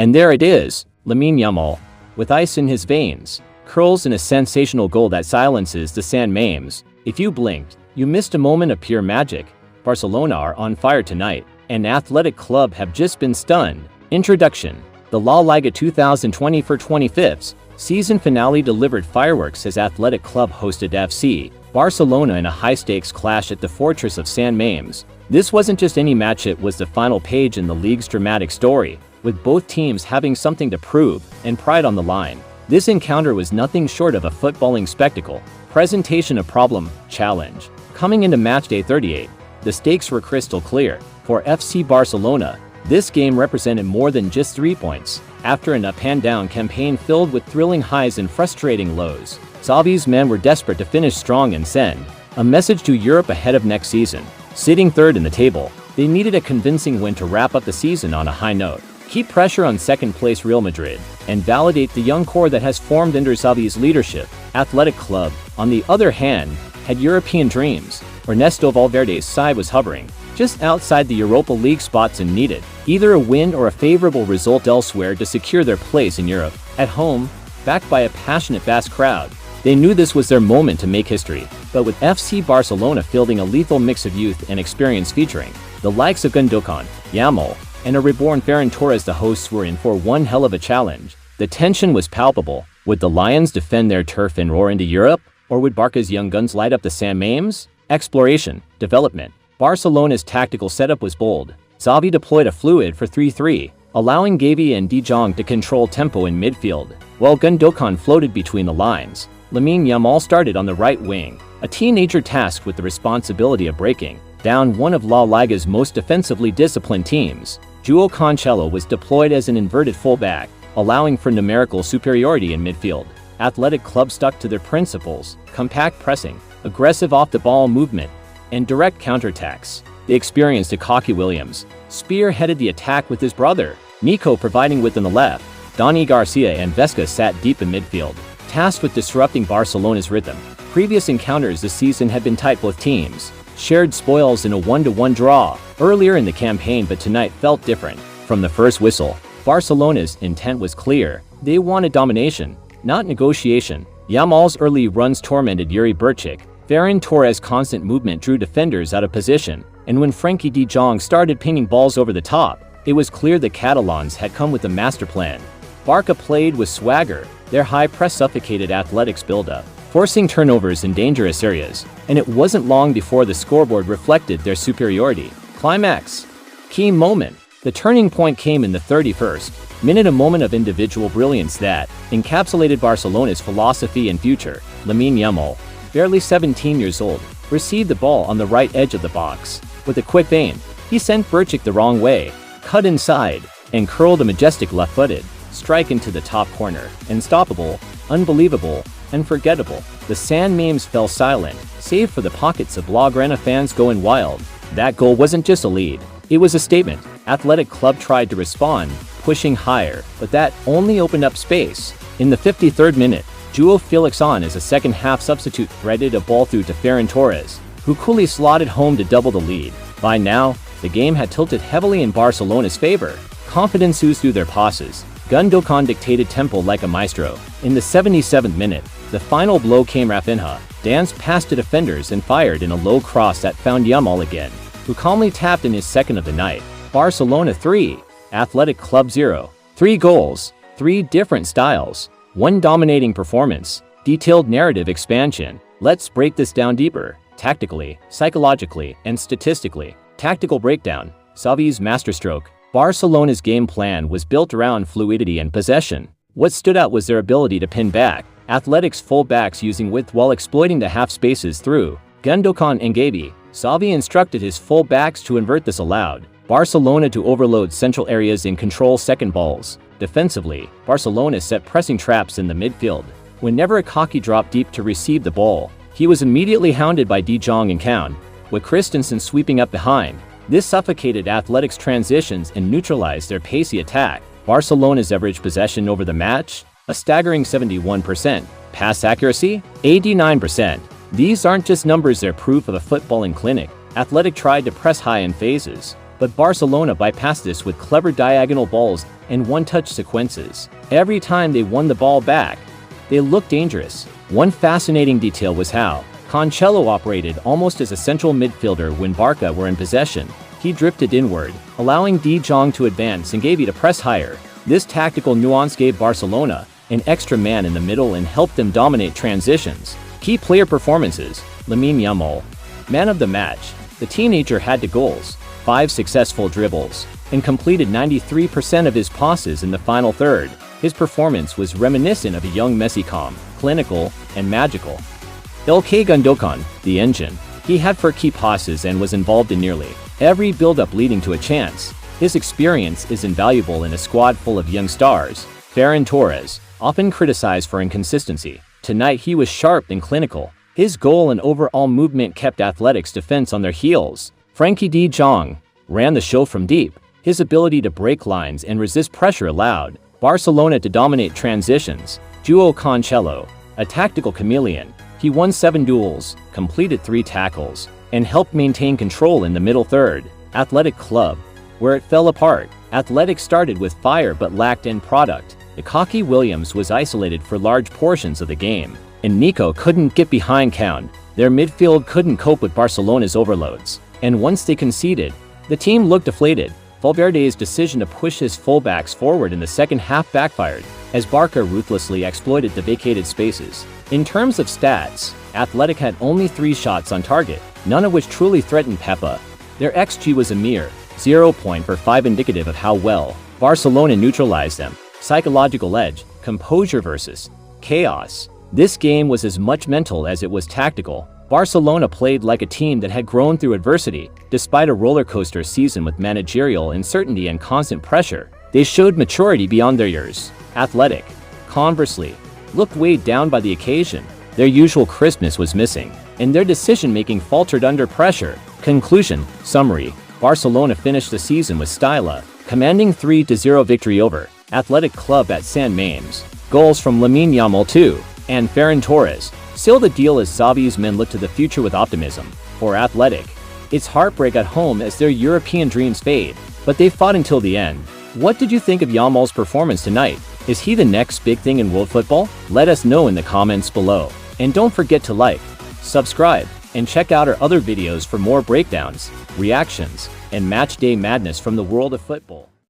And there it is, Lamine Yamal, with ice in his veins, curls in a sensational goal that silences the San Mames. If you blinked, you missed a moment of pure magic. Barcelona are on fire tonight, and Athletic Club have just been stunned. Introduction. The LaLiga 2024-25 season finale delivered fireworks as Athletic Club hosted FC Barcelona in a high-stakes clash at the fortress of San Mames. This wasn't just any match, it was the final page in the league's dramatic story, with both teams having something to prove and pride on the line. This encounter was nothing short of a footballing spectacle. Presentation of problem, challenge. Coming into matchday 38, the stakes were crystal clear. For FC Barcelona, this game represented more than just 3 points. After an up-and-down campaign filled with thrilling highs and frustrating lows, Xavi's men were desperate to finish strong and send a message to Europe ahead of next season. Sitting third in the table, they needed a convincing win to wrap up the season on a high note, keep pressure on second-place Real Madrid, and validate the young core that has formed under Xavi's leadership. Athletic Club, on the other hand, had European dreams. Ernesto Valverde's side was hovering just outside the Europa League spots and needed either a win or a favorable result elsewhere to secure their place in Europe. At home, backed by a passionate Basque crowd, they knew this was their moment to make history. But with FC Barcelona fielding a lethal mix of youth and experience featuring the likes of Gundogan, Yamal, and a reborn Ferran Torres, the hosts were in for one hell of a challenge. The tension was palpable. Would the Lions defend their turf and roar into Europe? Or would Barca's young guns light up the San Mames? Exploration, development. Barcelona's tactical setup was bold. Xavi deployed a fluid 4-3-3, allowing Gavi and De Jong to control tempo in midfield, while Gundogan floated between the lines. Lamine Yamal started on the right wing, a teenager tasked with the responsibility of breaking down one of La Liga's most defensively disciplined teams. Joao Cancelo was deployed as an inverted fullback, allowing for numerical superiority in midfield. Athletic Club stuck to their principles: compact pressing, aggressive off-the-ball movement, and direct counterattacks. The experienced Iñaki Williams spearheaded the attack with his brother, Nico, providing width on the left. Dani Garcia and Vesca sat deep in midfield, tasked with disrupting Barcelona's rhythm. Previous encounters this season had been tight. Both teams shared spoils in a 1-1 draw earlier in the campaign, but tonight felt different. From the first whistle, Barcelona's intent was clear. They wanted domination, not negotiation. Yamal's early runs tormented Yuri Berchik. Ferran Torres' constant movement drew defenders out of position, and when Frankie de Jong started pinging balls over the top, it was clear the Catalans had come with a master plan. Barca played with swagger. Their high press suffocated Athletic's build-up, forcing turnovers in dangerous areas, and it wasn't long before the scoreboard reflected their superiority. Climax. Key moment. The turning point came in the 31st minute, a moment of individual brilliance that encapsulated Barcelona's philosophy and future. Lamine Yamal, barely 17 years old, received the ball on the right edge of the box. With a quick aim, he sent Berchik the wrong way, cut inside, and curled a majestic left-footed strike into the top corner. Unstoppable, unbelievable, unforgettable. The San Mames fell silent, save for the pockets of Blaugrana fans going wild. That goal wasn't just a lead, it was a statement. Athletic Club tried to respond, pushing higher, but that only opened up space. In the 53rd minute, Joao Felix, on as a second-half substitute, threaded a ball through to Ferran Torres, who coolly slotted home to double the lead. By now, the game had tilted heavily in Barcelona's favor. Confidence oozed through their passes. Gundogan dictated tempo like a maestro. In the 77th minute, the final blow came. Rafinha danced past the defenders and fired in a low cross that found Yamal again, who calmly tapped in his second of the night. Barcelona 3, Athletic Club 0. 3 goals, 3 different styles, 1 dominating performance, detailed narrative expansion. Let's break this down deeper. Tactically, psychologically, and statistically. Tactical breakdown. Xavi's masterstroke. Barcelona's game plan was built around fluidity and possession. What stood out was their ability to pin back Athletic's full-backs using width while exploiting the half spaces through Gundogan and Gavi. Xavi instructed his full-backs to invert. This allowed Barcelona to overload central areas and control second balls. Defensively, Barcelona set pressing traps in the midfield. Whenever Iñaki dropped deep to receive the ball, he was immediately hounded by De Jong and Koun, with Christensen sweeping up behind. This suffocated Athletic's transitions and neutralized their pacey attack. Barcelona's average possession over the match? A staggering 71%. Pass accuracy? 89%. These aren't just numbers, they're proof of a footballing clinic. Athletic tried to press high in phases, but Barcelona bypassed this with clever diagonal balls and one-touch sequences. Every time they won the ball back, they looked dangerous. One fascinating detail was how Cancelo operated almost as a central midfielder when Barca were in possession. He drifted inward, allowing De Jong to advance and Gavi to press higher. This tactical nuance gave Barcelona an extra man in the middle and helped them dominate transitions. Key player performances: Lamine Yamal, man of the match. The teenager had 2 goals, 5 successful dribbles, and completed 93% of his passes in the final third. His performance was reminiscent of a young Messi, calm, clinical, and magical. Ilkay Gundogan, the engine. He had 4 key passes and was involved in nearly every build-up leading to a chance. His experience is invaluable in a squad full of young stars. Ferran Torres, often criticized for inconsistency, tonight he was sharp and clinical. His goal and overall movement kept Athletic's defense on their heels. Frankie De Jong ran the show from deep. His ability to break lines and resist pressure allowed Barcelona to dominate transitions. Joao Cancelo, a tactical chameleon, he won 7 duels, completed 3 tackles, and helped maintain control in the middle third. Athletic Club, where it fell apart. Athletic started with fire but lacked end product. Iñaki Williams was isolated for large portions of the game, and Nico couldn't get behind Count. Their midfield couldn't cope with Barcelona's overloads, and once they conceded, the team looked deflated. Valverde's decision to push his fullbacks forward in the second half backfired, as Barca ruthlessly exploited the vacated spaces. In terms of stats, Athletic had only 3 shots on target, none of which truly threatened Pepa. Their XG was a mere 0.45, indicative of how well Barcelona neutralized them. Psychological edge, composure versus chaos. This game was as much mental as it was tactical. Barcelona played like a team that had grown through adversity. Despite a roller coaster season with managerial uncertainty and constant pressure, they showed maturity beyond their years. Athletic, conversely, looked weighed down by the occasion. Their usual crispness was missing, and their decision-making faltered under pressure. Conclusion, summary: Barcelona finished the season with style, commanding 3-0 victory over Athletic Club at San Mamés. Goals from Lamine Yamal 2 and Ferran Torres seal the deal as Xavi's men look to the future with optimism. For Athletic, it's heartbreak at home as their European dreams fade, but they fought until the end. What did you think of Yamal's performance tonight? Is he the next big thing in world football? Let us know in the comments below. And don't forget to like, subscribe, and check out our other videos for more breakdowns, reactions, and match day madness from the world of football.